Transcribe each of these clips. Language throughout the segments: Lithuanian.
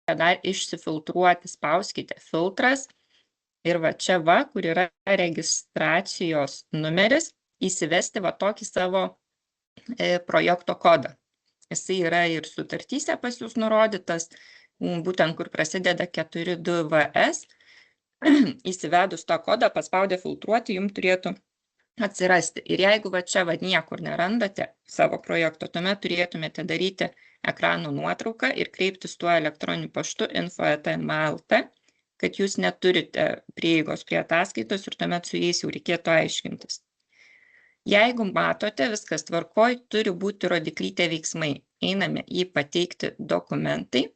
dar išsifiltruoti, spauskite filtras ir va čia va, kur yra registracijos numeris, įsivesti va tokį savo projekto kodą. Jisai yra ir sutartyse pas jūs nurodytas, būtent kur prasideda 42VS. Įsivedus tą kodą, paspaudę filtruoti, jums turėtų atsirasti. Ir jeigu va čia va niekur nerandate savo projekto, tuomet turėtumėte daryti ekrano nuotrauką ir kreiptis tuo elektroniniu paštu info@nma.lt, kad jūs neturite prieigos prie ataskaitos ir tuomet su jais jau reikėtų aiškintis. Jeigu matote, viskas tvarkoj, turi būti rodiklytė veiksmai. Einame į pateikti dokumentai.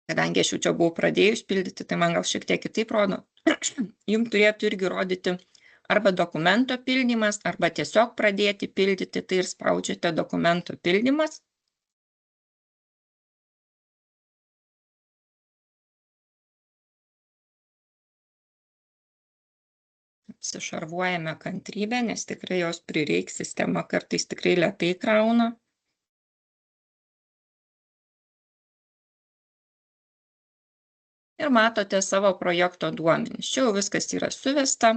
Kadangi aš jau čia buvau pradėjus pildyti, tai man gal šiek tiek kitaip rodo. Jums turėtų irgi rodyti arba dokumento pildymas, arba tiesiog pradėti pildyti, tai ir spaudžiate dokumento pildymas. Apsišarvuojame kantrybę, nes tikrai jos prireiks, sistema kartais tikrai lėtai krauna. Ir matote savo projekto duomenis. Čia jau viskas yra suvesta,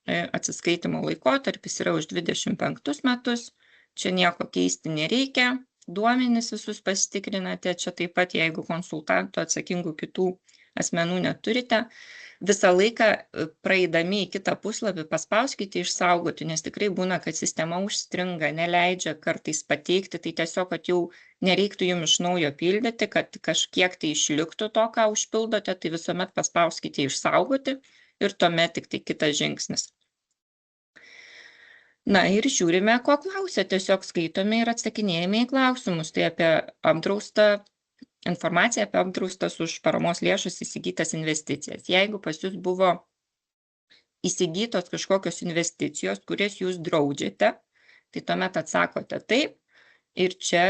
atsiskaitimo laikotarpis yra už 25 metus, čia nieko keisti nereikia, duomenis visus pasitikrinate, čia taip pat jeigu konsultantų atsakingų kitų asmenų neturite, visą laiką praeidami į kitą puslapį paspauskite išsaugoti, nes tikrai būna, kad sistema užstringa, neleidžia kartais pateikti, tai tiesiog, kad jau nereiktų jums iš naujo pildyti, kad kažkiek tai išliktų to, ką užpildote, tai visuomet paspauskite išsaugoti ir tuomet tik tai kitas žingsnis. Na ir žiūrime, ko klausia, tiesiog skaitome ir atsakinėjame į klausimus, tai apie apdraustą informacija apie apdraustas už paramos lėšus įsigytas investicijas. Jeigu pas jūs buvo įsigytos kažkokios investicijos, kurias jūs draudžiate, tai tuomet atsakote taip ir čia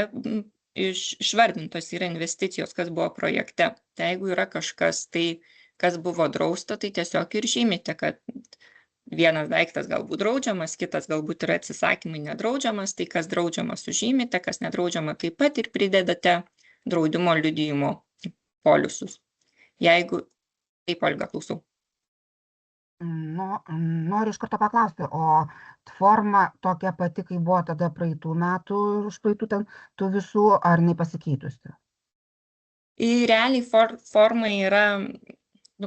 išvardintos yra investicijos, kas buvo projekte. Tai jeigu yra kažkas, tai kas buvo drausta, tai tiesiog ir žymite, kad vienas daiktas galbūt draudžiamas, kitas galbūt yra atsisakymai nedraudžiamas, tai kas draudžiamas sužymite, kas nedraudžiama taip pat ir pridedate draudimo liudijimo poliusus. Jeigu... Taip, Olga, klausau. Noriu iš karto paklausti, o forma tokia pati, kai buvo tada praeitų metų, užpraeitų ten tų visų, ar nepasikeitusi? Realiai forma yra,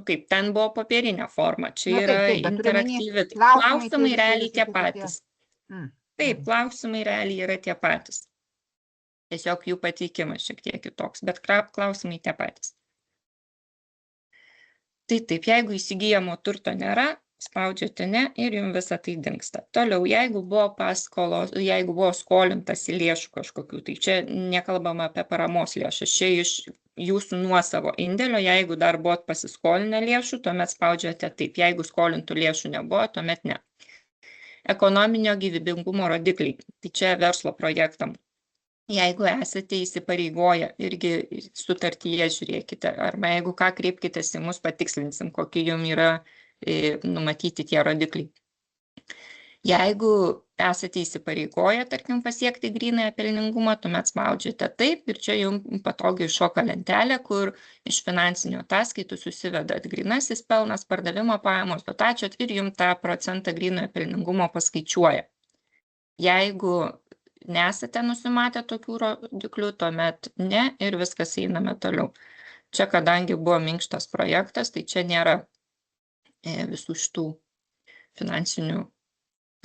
kaip ten buvo popierinė forma, čia yra interaktyvi. Klausimai realiai tie patys. Taip, klausimai realiai yra tie patys. Tiesiog jų pateikimas šiek tiek kitoks, bet klausimai tie patys. Tai taip, jeigu įsigyjamo turto nėra, spaudžiate ne ir jums visą tai dingsta. Toliau, jeigu buvo skolintas į lėšų kažkokių, tai čia nekalbama apie paramos lėšas, čia iš jūsų nuosavo indėlio, jeigu dar buvot pasiskolinę lėšų, tuomet spaudžiate taip, jeigu skolintų lėšų nebuvo, tuomet ne. Ekonominio gyvybingumo rodikliai, tai čia verslo projektam. Jeigu esate įsipareigoję, irgi sutartyje žiūrėkite, arba jeigu ką, kreipkitės į mus, patikslinsim, kokie jums yra numatyti tie rodikliai. Jeigu esate įsipareigoję, tarkim, pasiekti grynąją pelningumą, tuomet spaudžiate taip ir čia jums patogiai iššoka lentelė, kur iš finansinių ataskaitų susivedat grynasis pelnas, pardavimo pajamos, dotacijos ir jums tą procentą grynojo pelningumo paskaičiuoja. Jeigu nesate nusimatę tokių rodiklių, tuomet ne ir viskas einame toliau. Čia, kadangi buvo minkštas projektas, tai čia nėra visų šitų finansinių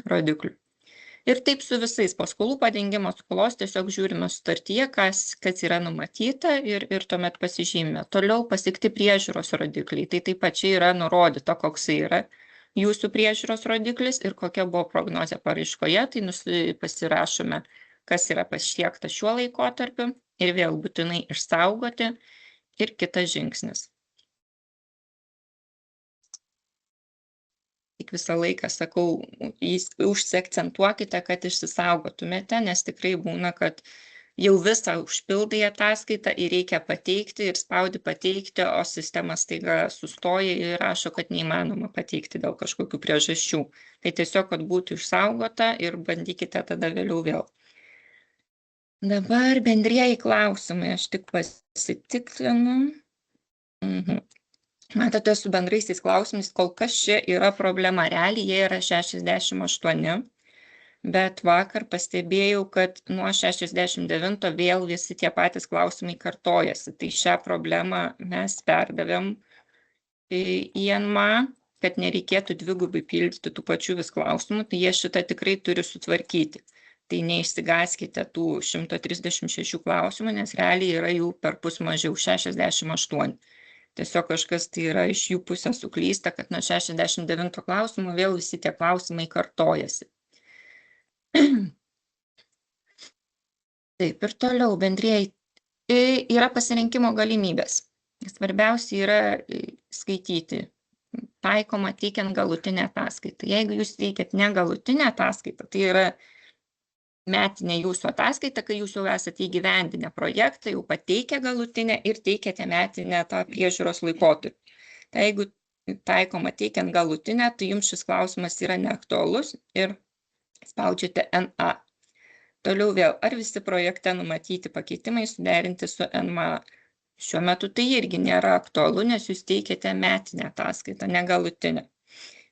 rodiklių. Ir taip su visais paskolų padengimo skolos tiesiog žiūrime sutartyje, kas yra numatyta ir tuomet pasižymime. Toliau pasiekti priežiūros rodikliai, tai taip pat čia yra nurodyta, koks yra jūsų priežiūros rodiklis ir kokia buvo prognozė paraiškoje, tai pasirašome, kas yra pasiekta šiuo laikotarpiu ir vėl būtinai išsaugoti ir kitas žingsnis. Tik visą laiką sakau, užsiakcentuokite, kad išsisaugotumėte, nes tikrai būna, kad jau visą užpildai ataskaitą ir reikia pateikti ir spaudi pateikti, o sistema staiga sustoja ir rašo, kad neįmanoma pateikti dėl kažkokių priežasčių. Tai tiesiog, kad būtų išsaugota ir bandykite tada vėliau vėl Dabar bendrieji klausimai, aš tik pasitikrinu. Matote, su bendraisiais klausimais kol kas čia yra problema. Realiai jie yra 68, bet vakar pastebėjau, kad nuo 69 vėl visi tie patys klausimai kartojasi. Tai šią problemą mes perdavėm į NMA, kad nereikėtų dvigubai pildyti tų pačių vis klausimų, tai jie šitą tikrai turi sutvarkyti. Tai neišsigąskite tų 136 klausimų, nes realiai yra jų perpus mažiau, 68. Tiesiog kažkas tai yra iš jų pusės suklysta, kad nuo 69 klausimų vėl visi tie klausimai kartojasi. Taip, ir toliau bendrieji yra pasirinkimo galimybės. Svarbiausia yra skaityti. Taikoma teikiant galutinę ataskaitą. Jeigu jūs teikiat ne galutinę ataskaitą, tai yra metinė jūsų ataskaita, kai jūs jau esate įgyvendinę projektą, jau pateikę galutinę ir teikiate metinę tą priežiūros laikotarpį. Tai jeigu taikoma teikiant galutinę, tai jums šis klausimas yra neaktualus ir spaudžiate NA. Toliau vėl, ar visi projekte numatyti pakeitimai suderinti su NMA? Šiuo metu tai irgi nėra aktualu, nes jūs teikiate metinę ataskaitą, ne galutinę.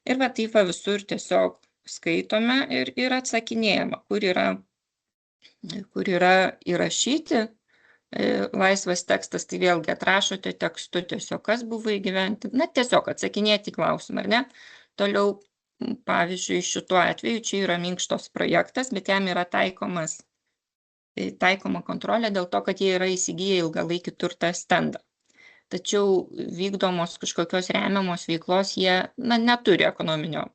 Ir va taip visur tiesiog skaitome ir atsakinėjama, kur yra įrašyti laisvas tekstas, tai vėlgi atrašote tekstu tiesiog, kas buvo įgyventi, na tiesiog atsakinėti klausimą, ar ne? Toliau, pavyzdžiui, šituo atveju čia yra minkštos projektas, bet jam yra taikoma kontrolė dėl to, kad jie yra įsigiję ilgalaikį turtą stendą. Tačiau vykdomos kažkokios remiamos veiklos jie neturi ekonominio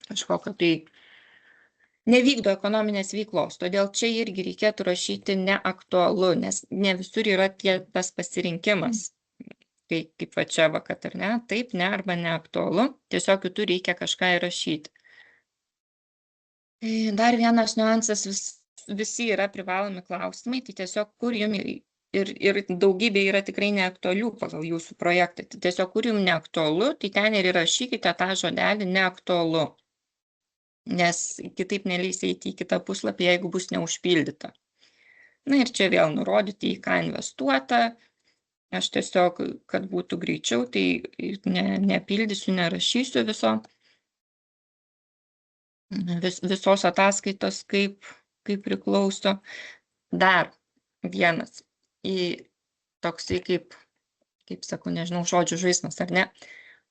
kažkokio, tai nevykdo ekonominės veiklos. Todėl čia irgi reikėtų rašyti neaktualu, nes ne visur yra tas pasirinkimas. Kaip va čia kad ar ne, taip, ne arba neaktualu, tiesiog kitur reikia kažką įrašyti. Dar vienas niuansas, visi yra privalomi klausimai, tai tiesiog kur jums ir daugybė yra tikrai neaktualių pagal jūsų projektą. Tai tiesiog kur jums neaktualu, tai ten ir įrašykite tą žodelį neaktualu, nes kitaip neleis eiti į kitą puslapį, jeigu bus neužpildyta. Na ir čia vėl nurodyti, į ką investuota. Aš tiesiog, kad būtų greičiau, tai nepildysiu, nerašysiu visos ataskaitos, kaip priklauso. Dar vienas toksai kaip sakau, nežinau, žodžių žaismas, ar ne?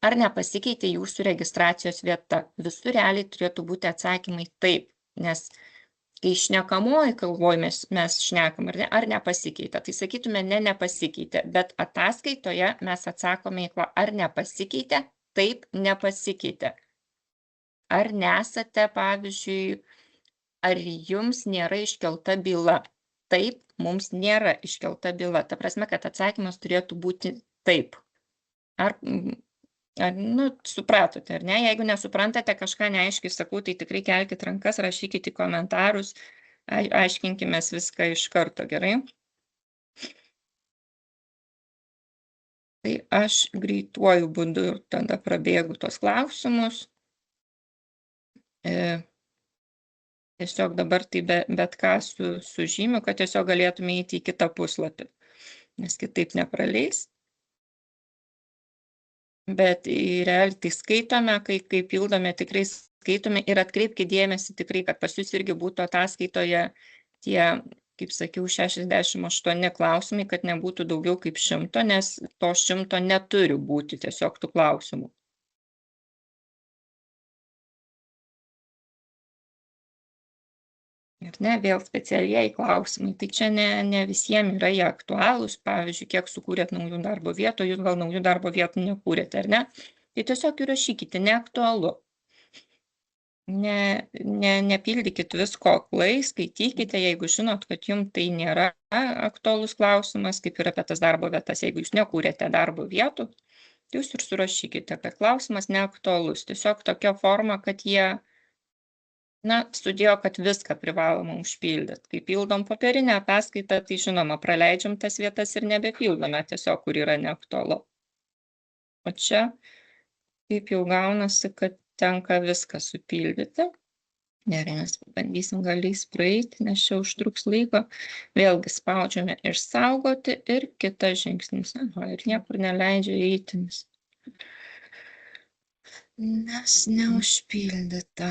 Ar nepasikeitė jūsų registracijos vieta? Visur realiai turėtų būti atsakymai taip, nes kai šnekamoji kalboj mes šnekam, ar nepasikeitė, tai sakytume nepasikeitė, bet ataskaitoje mes atsakome į ar nepasikeitė, taip, nepasikeitė. Ar nesate, pavyzdžiui, ar jums nėra iškelta byla? Taip, mums nėra iškelta byla. Ta prasme, kad atsakymas turėtų būti taip. Ar supratote, ar ne? Jeigu nesuprantate, kažką neaiškiai sakau, tai tikrai kelkit rankas, rašykite į komentarus, aiškinkime viską iš karto, gerai? Tai aš greituoju būdu tada prabėgu tos klausimus. Tiesiog dabar tai bet ką sužymiu, kad tiesiog galėtume įeiti į kitą puslapį, nes kitaip nepraleis. Bet realiai tai skaitome, kai pildome, tikrai skaitome ir atkreipkite dėmesį tikrai, kad pas jūs irgi būtų ataskaitoje tie, kaip sakiau, 68 klausimai, kad nebūtų daugiau kaip 100, nes to 100 neturi būti tiesiog tų klausimų. Ir ne, vėl specialieji klausimai, tai čia ne visiems yra jie aktualūs, pavyzdžiui, kiek sukūrėt naujų darbo vietų, jūs gal naujų darbo vietų nekūrėte, ar ne? Tai tiesiog įrašykite, neaktualu. Nepildykit visko aklai, skaitykite, jeigu žinot, kad jums tai nėra aktualus klausimas, kaip ir apie tas darbo vietas, jeigu jūs nekūrėte darbo vietų, jūs ir surašykite, kad klausimas neaktualus, tiesiog tokia forma, kad jie sudėjo, kad viską privaloma užpildyti. Kai pildom popierinę ataskaitą, tai žinoma, praleidžiam tas vietas ir nebepildome tiesiog, kur yra neaktualu. O čia, kaip jau gaunasi, kad tenka viską supildyti. Gerai, mes bandysim galiais praeiti, nes čia užtruks laiko. Vėlgi spaudžiame išsaugoti ir kitas žingsnis. Aha, ir niekur neleidžia eiti, nes neužpildyta.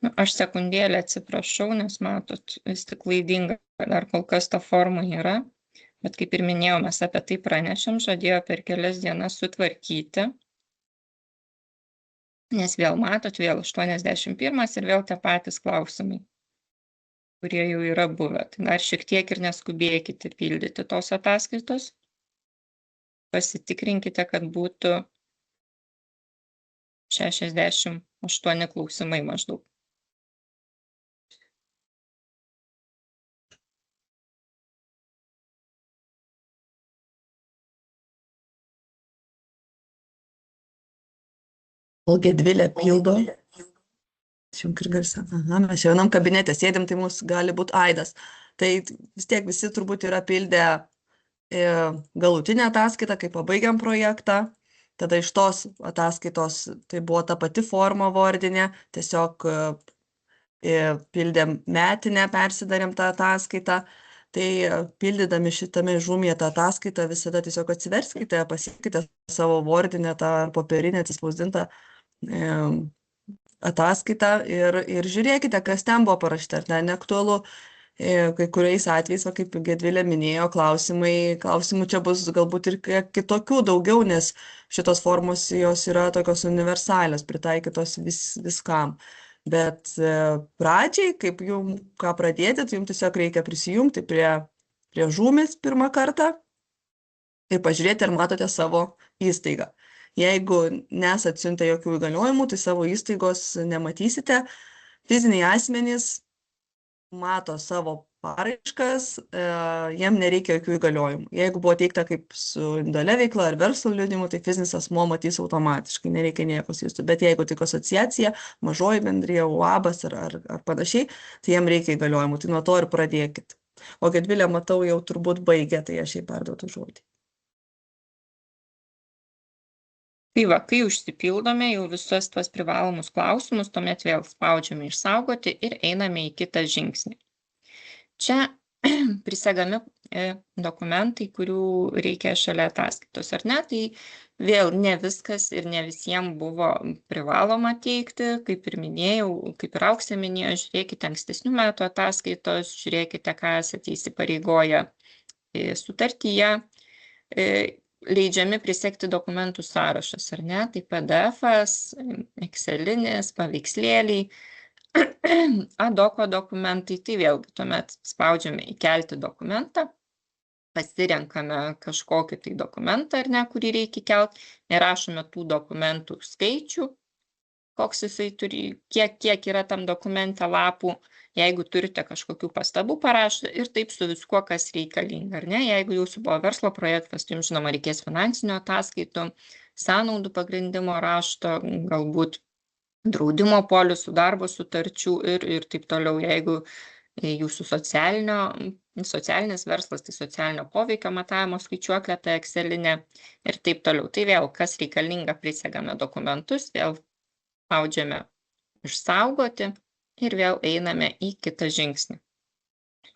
Nu, aš sekundėlę atsiprašau, nes matot, vis tik klaidinga, dar kol kas ta forma yra. Bet kaip ir minėjau, mes apie tai pranešėm, žadėjo per kelias dienas sutvarkyti. Nes vėl matot, vėl 81 ir vėl tie patys klausimai, kurie jau yra buvę. Tai dar šiek tiek ir neskubėkite pildyti tos ataskaitos. Pasitikrinkite, kad būtų 68 klausimai maždaug. Kol Gedvilė pildo. Išjunk ir garsą. Aha, mes jau vienam kabinete sėdim, tai mūsų gali būti aidas. Tai vis tiek visi turbūt yra pildę galutinę ataskaitą, kai pabaigiam projektą. Tada iš tos ataskaitos tai buvo ta pati forma vordinė, tiesiog pildėm metinę, persidarėm tą ataskaitą. Tai pildydami šitame žūmėje tą ataskaitą visada tiesiog atsiverskite, pasiekite savo vordinę tą popierinę atsispausdintą ataskaitą ir žiūrėkite, kas ten buvo parašyta, ar ten neaktualu. Kai kuriais atvejais, kaip Gedvilė minėjo, klausimų čia bus galbūt ir kitokių daugiau, nes šitos formos jos yra tokios universalios, pritaikytos viskam. Bet pradžiai, kaip jums ką pradėti, tai jums tiesiog reikia prisijungti prie žūmės pirmą kartą ir pažiūrėti, ar matote savo įstaigą. Jeigu nesat siuntę jokių įgaliojimų, tai savo įstaigos nematysite. Fiziniai asmenys mato savo paraiškas, jiem nereikia jokių įgaliojimų. Jeigu buvo teikta kaip su individualia veikla ar verslo liudijimu, tai fizinis asmuo matys automatiškai, nereikia nieko siųsti. Bet jeigu tik asociacija, mažoji bendrija, UABas ar panašiai, tai jiem reikia įgaliojimų. Tai nuo to ir pradėkit. O Gedvilė, matau, jau turbūt baigė, tai aš jai perduodu žodį. Tai va, kai užsipildome jau visus tuos privalomus klausimus, tuomet vėl spaudžiame išsaugoti ir einame į kitą žingsnį. Čia prisegami dokumentai, kurių reikia šalia ataskaitos, ar ne? Tai vėl ne viskas ir ne visiems buvo privaloma teikti, kaip ir minėjau, kaip ir Auksė minėjo, žiūrėkite ankstesnių metų ataskaitos, žiūrėkite, ką esate įsipareigoję sutartyje. Leidžiami prisegti dokumentų sąrašas, ar ne? Tai PDF-as, Excelinis, paveikslėliai, Adoko dokumentai, tai vėlgi tuomet spaudžiame įkelti dokumentą, pasirenkame kažkokį tai dokumentą, ar ne, kurį reikia kelti, nerašome tų dokumentų skaičių, koks jisai turi, kiek yra tam dokumente lapų. Jeigu turite kažkokių pastabų, parašyti ir taip su viskuo, kas reikalinga, ar ne? Jeigu jūsų buvo verslo projektas, tai jums žinoma reikės finansinio ataskaitų, sąnaudų pagrindimo rašto, galbūt draudimo polisų, darbo sutarčių ir taip toliau. Jeigu jūsų socialinis verslas, tai socialinio poveikio matavimo skaičiuoklė, tai Excelinė ir taip toliau. Tai vėl, kas reikalinga, prisegame dokumentus, vėl spaudžiame išsaugoti. Ir vėl einame į kitą žingsnį.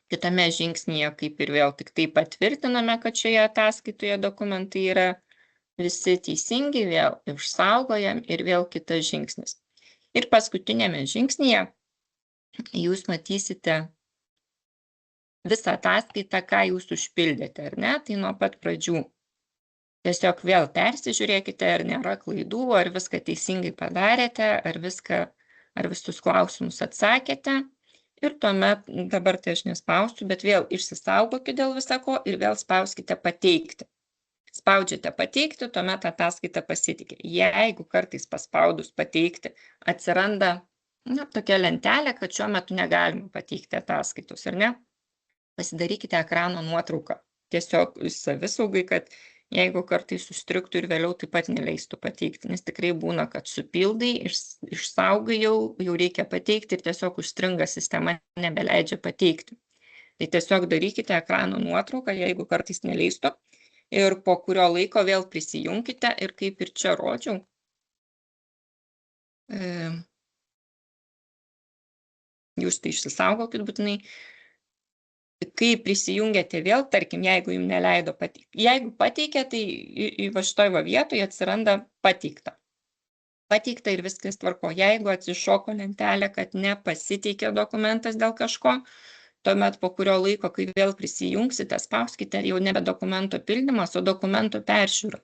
Kitame žingsnyje, kaip ir vėl tik tai patvirtiname, kad šioje ataskaitoje dokumentai yra visi teisingi, vėl išsaugojam ir vėl kitas žingsnis. Ir paskutinėme žingsnyje jūs matysite visą ataskaitą, ką jūs užpildėte, ar ne? Tai nuo pat pradžių. Tiesiog vėl persižiūrėkite, ar nėra klaidų, ar viską teisingai padarėte, ar visus klausimus atsakėte ir tuomet, dabar tai aš nespausiu, bet vėl išsisaugokite dėl visako ir vėl spauskite pateikti. Spaudžiate pateikti, tuomet ataskaita pasitikė. Jeigu kartais paspaudus pateikti atsiranda tokia lentelė, kad šiuo metu negalima pateikti ataskaitos, ar ne? Pasidarykite ekrano nuotrauką. Tiesiog savisaugai, kad jeigu kartais sustriktų ir vėliau taip pat neleistų pateikti, nes tikrai būna, kad supildai, išsaugai jau reikia pateikti ir tiesiog užstringa sistema, nebeleidžia pateikti. Tai tiesiog darykite ekrano nuotrauką, jeigu kartais neleistų, ir po kurio laiko vėl prisijunkite ir kaip ir čia rodžiau. Jūs tai išsisaugokit būtinai. Kai prisijungiate vėl, tarkim, jeigu jums neleido pateikti. Jeigu pateikė, tai va šitoj va vietoje atsiranda pateikta. Pateikta ir viskas tvarko. Jeigu atsišoko lentelė, kad nepasiteikė dokumentas dėl kažko, tuomet po kurio laiko, kai vėl prisijungsite, spauskite jau nebe dokumento pildymas, o dokumento peržiūra.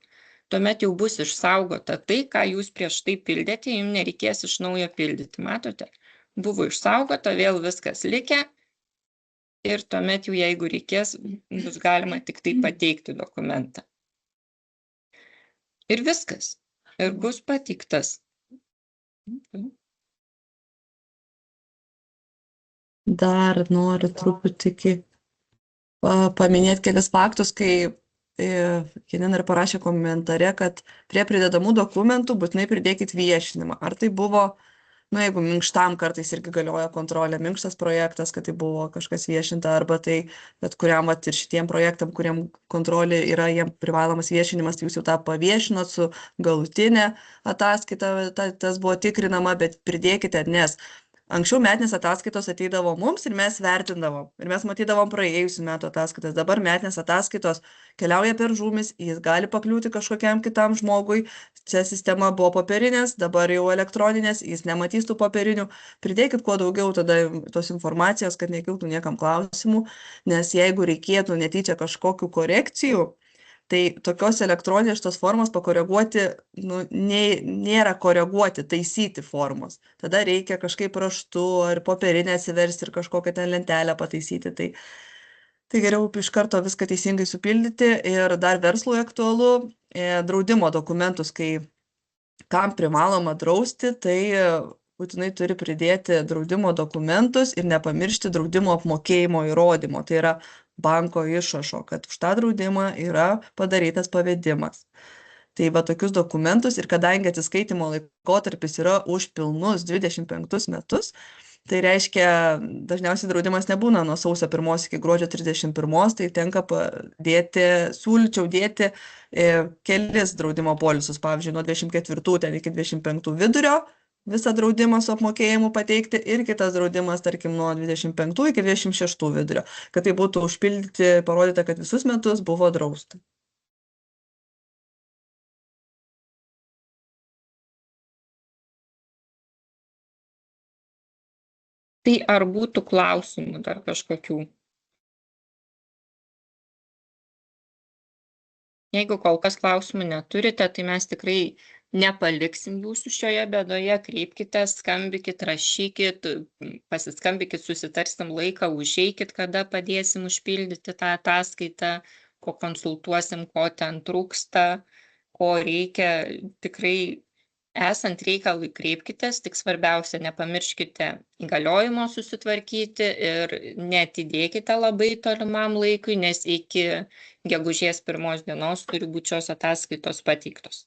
Tuomet jau bus išsaugota tai, ką jūs prieš tai pildėte, jums nereikės iš naujo pildyti. Matote? Buvo išsaugota, vėl viskas likę. Ir tuomet jau, jeigu reikės, bus galima tik tai pateikti dokumentą. Ir viskas. Ir bus pateiktas. Dar noriu truputį paminėti kelis faktus, kai Janina ir parašė komentare, kad prie pridedamų dokumentų būtinai pridėkit viešinimą. Ar tai buvo, jeigu minkštam kartais irgi galioja kontrolė, minkštas projektas, kad tai buvo kažkas viešinta, arba tai bet kuriam ir šitiem projektam, kuriam kontrolė yra jiem privalomas viešinimas, tai jūs jau tą paviešinot su galutinė ataskaita, tas buvo tikrinama, bet pridėkite, nes anksčiau metinės ataskaitos ateidavo mums ir mes vertindavom. Ir mes matydavom praėjusių metų ataskaitas. Dabar metinės ataskaitos keliauja per žūmis, jis gali pakliūti kažkokiam kitam žmogui. Čia sistema buvo popierinės, dabar jau elektroninės, jis nematys tų popierinių. Pridėkit kuo daugiau tada tos informacijos, kad nekiltų niekam klausimų, nes jeigu reikėtų netyčia kažkokių korekcijų, tai tokios elektroninės šitos formos pakoreguoti, nėra koreguoti, taisyti formos. Tada reikia kažkaip raštu ar popierinę atsiversti ir kažkokią ten lentelę pataisyti. Tai geriau iš karto viską teisingai supildyti. Ir dar verslui aktualu draudimo dokumentus, kai kam privaloma drausti, tai būtinai turi pridėti draudimo dokumentus ir nepamiršti draudimo apmokėjimo įrodymo. Tai yra banko išrašo, kad už tą draudimą yra padarytas pavedimas. Tai va tokius dokumentus ir kadangi atsiskaitimo laikotarpis yra už pilnus 25 metus, tai reiškia, dažniausiai draudimas nebūna nuo sausio 1 iki gruodžio 31, tai tenka siūlyčiau dėti kelis draudimo polisus, pavyzdžiui, nuo 24 iki 25 vidurio, visą draudimą su apmokėjimu pateikti ir kitas draudimas, tarkim, nuo 25 iki 26 vidurio, kad tai būtų užpildyti, parodyta, kad visus metus buvo drausta. Tai ar būtų klausimų dar kažkokių? Jeigu kol kas klausimų neturite, tai mes tikrai nepaliksim jūsų šioje bėdoje, kreipkite, skambykit, rašykit, pasiskambinkit, susitarsim laiką, užeikit, kada padėsim užpildyti tą ataskaitą, ko konsultuosim, ko ten trūksta, ko reikia. Tikrai esant reikalui kreipkitės, tik svarbiausia, nepamirškite įgaliojimo susitvarkyti ir neatidėkite labai tolimam laikui, nes iki gegužės 1 dienos turi būti šios ataskaitos pateiktos.